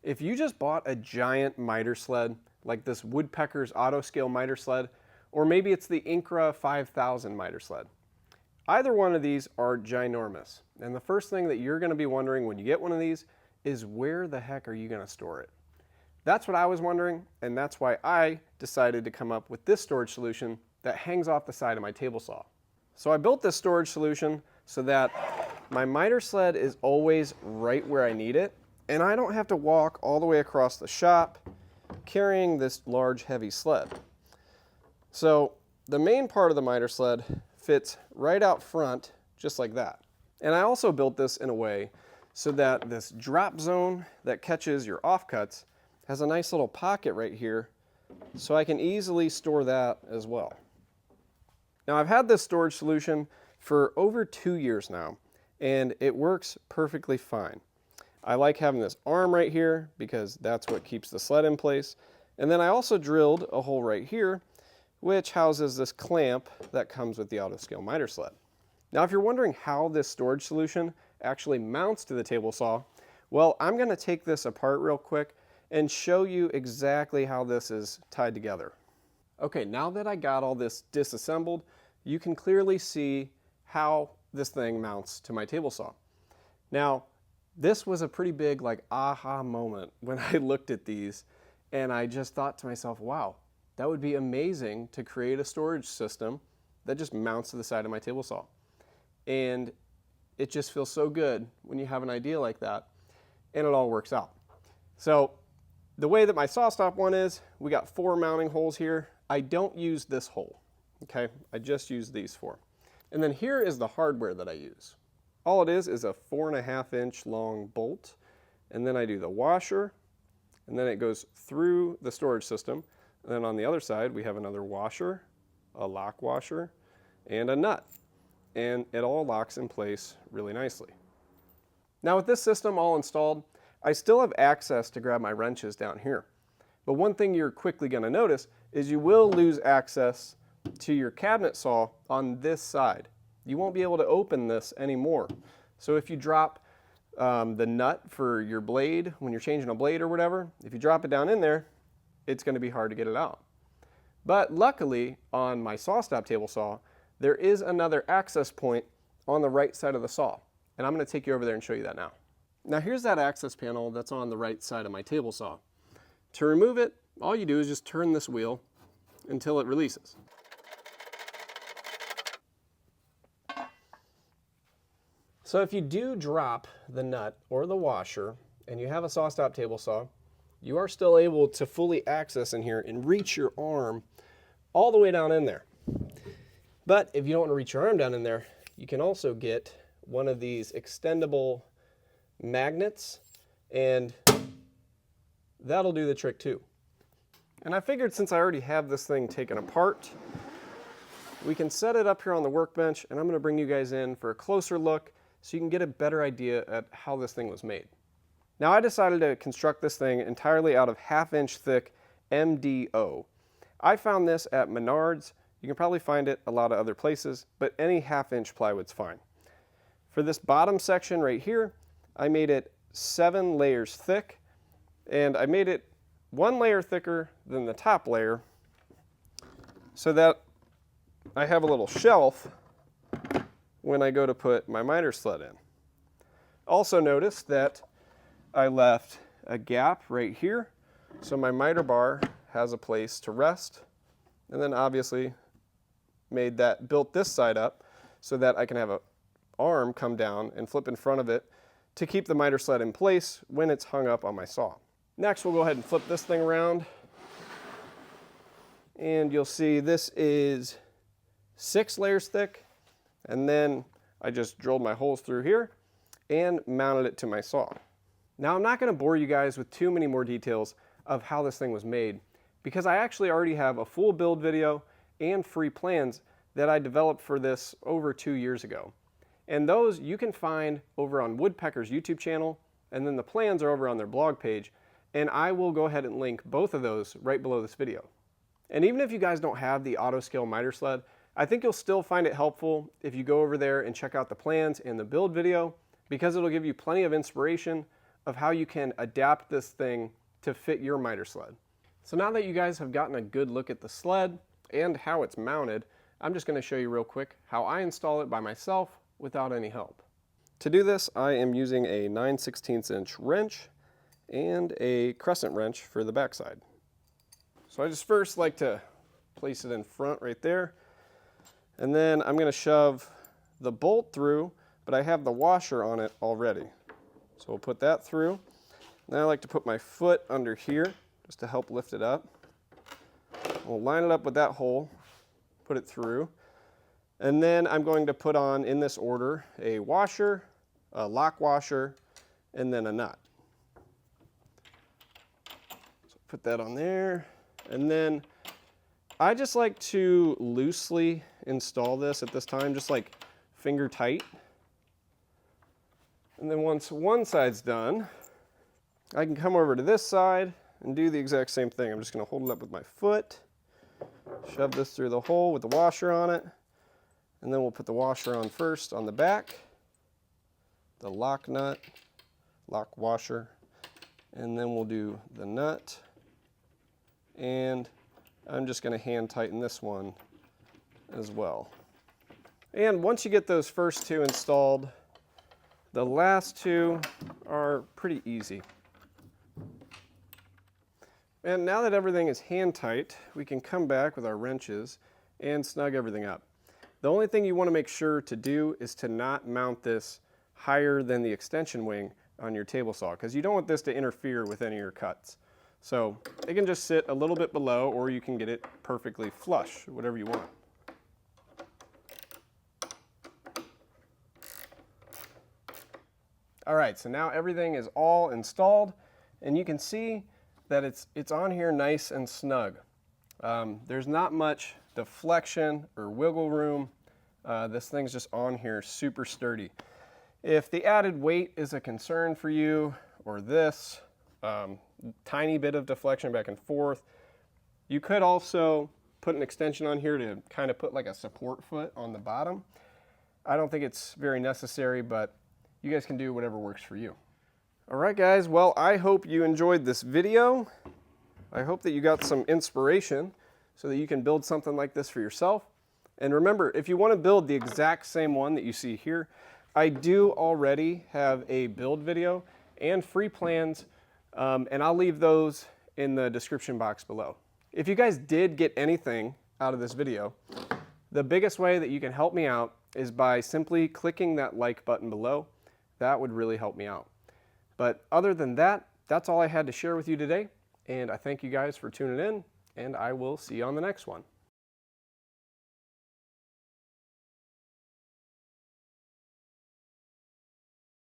If you just bought a giant miter sled, like this Woodpecker's Autoscale miter sled, or maybe it's the Incra 5000 miter sled, either one of these are ginormous. And the first thing that you're going to be wondering when you get one of these is where the heck are you going to store it? That's what I was wondering, and that's why I decided to come up with this storage solution that hangs off the side of my table saw. So I built this storage solution so that my miter sled is always right where I need it, and I don't have to walk all the way across the shop carrying this large heavy sled. So the main part of the miter sled fits right out front, just like that. And I also built this in a way so that this drop zone that catches your offcuts has a nice little pocket right here, so I can easily store that as well. Now I've had this storage solution for over 2 years now, and it works perfectly fine. I like having this arm right here because that's what keeps the sled in place. And then I also drilled a hole right here, which houses this clamp that comes with the Autoscale miter sled. Now, if you're wondering how this storage solution actually mounts to the table saw, well, I'm going to take this apart real quick and show you exactly how this is tied together. Okay, now that I got all this disassembled, you can clearly see how this thing mounts to my table saw. Now, this was a pretty big aha moment when I looked at these, and I just thought to myself, wow, that would be amazing to create a storage system that just mounts to the side of my table saw. And it just feels so good when you have an idea like that and it all works out. So the way that my SawStop one is, we got 4 mounting holes here. I don't use this hole, okay? I just use these 4. And then here is the hardware that I use. All it is a 4.5-inch long bolt, and then I do the washer, and then it goes through the storage system. And then on the other side, we have another washer, a lock washer, and a nut. And it all locks in place really nicely. Now with this system all installed, I still have access to grab my wrenches down here. But one thing you're quickly going to notice is you will lose access to your cabinet saw on this side. You won't be able to open this anymore. So if you drop the nut for your blade, when you're changing a blade or whatever, if you drop it down in there, it's going to be hard to get it out. But luckily, on my SawStop table saw, there is another access point on the right side of the saw. And I'm going to take you over there and show you that now. Now here's that access panel that's on the right side of my table saw. To remove it, all you do is just turn this wheel until it releases. So if you do drop the nut or the washer and you have a SawStop table saw, you are still able to fully access in here and reach your arm all the way down in there. But if you don't want to reach your arm down in there, you can also get one of these extendable magnets, and that'll do the trick too. And I figured since I already have this thing taken apart, we can set it up here on the workbench, and I'm going to bring you guys in for a closer look so you can get a better idea at how this thing was made. Now I decided to construct this thing entirely out of 1/2-inch thick MDO. I found this at Menards. You can probably find it a lot of other places, but any 1/2-inch plywood's fine. For this bottom section right here, I made it 7 layers thick, and I made it 1 layer thicker than the top layer so that I have a little shelf when I go to put my miter sled in. Also notice that I left a gap right here so my miter bar has a place to rest, and then obviously built this side up so that I can have an arm come down and flip in front of it to keep the miter sled in place when it's hung up on my saw. Next, we'll go ahead and flip this thing around, and you'll see this is 6 layers thick, and then I just drilled my holes through here and mounted it to my saw. Now I'm not going to bore you guys with too many more details of how this thing was made, because I actually already have a full build video and free plans that I developed for this over 2 years ago. And those you can find over on Woodpecker's YouTube channel, and then the plans are over on their blog page, and I will go ahead and link both of those right below this video. And even if you guys don't have the Autoscale miter sled, I think you'll still find it helpful if you go over there and check out the plans and the build video, because it'll give you plenty of inspiration of how you can adapt this thing to fit your miter sled. So now that you guys have gotten a good look at the sled and how it's mounted, I'm just going to show you real quick how I install it by myself without any help. To do this, I am using a 9/16 inch wrench and a crescent wrench for the backside. So I just first like to place it in front right there, and then I'm going to shove the bolt through, but I have the washer on it already. So we'll put that through. Then I like to put my foot under here just to help lift it up. We'll line it up with that hole, put it through, and then I'm going to put on, in this order, a washer, a lock washer, and then a nut. So put that on there, and then I just like to loosely install this at this time, just like finger tight. And then once one side's done, I can come over to this side and do the exact same thing. I'm just going to hold it up with my foot, shove this through the hole with the washer on it, and then we'll put the washer on first on the back, the lock nut, lock washer, and then we'll do the nut, and I'm just going to hand tighten this one as well. And once you get those first two installed, the last two are pretty easy. And now that everything is hand tight, we can come back with our wrenches and snug everything up. The only thing you want to make sure to do is to not mount this higher than the extension wing on your table saw, because you don't want this to interfere with any of your cuts. So it can just sit a little bit below, or you can get it perfectly flush, whatever you want. All right, so now everything is all installed, and you can see that it's on here nice and snug. There's not much deflection or wiggle room. This thing's just on here super sturdy. If the added weight is a concern for you, or this tiny bit of deflection back and forth, you could also put an extension on here to kind of put like a support foot on the bottom. I don't think it's very necessary, but you guys can do whatever works for you. All right, guys, well, I hope you enjoyed this video. I hope that you got some inspiration so that you can build something like this for yourself. And remember, if you want to build the exact same one that you see here, I do already have a build video and free plans, and I'll leave those in the description box below. If you guys did get anything out of this video, the biggest way that you can help me out is by simply clicking that like button below. That would really help me out. But other than that, that's all I had to share with you today, and I thank you guys for tuning in, and I will see you on the next one.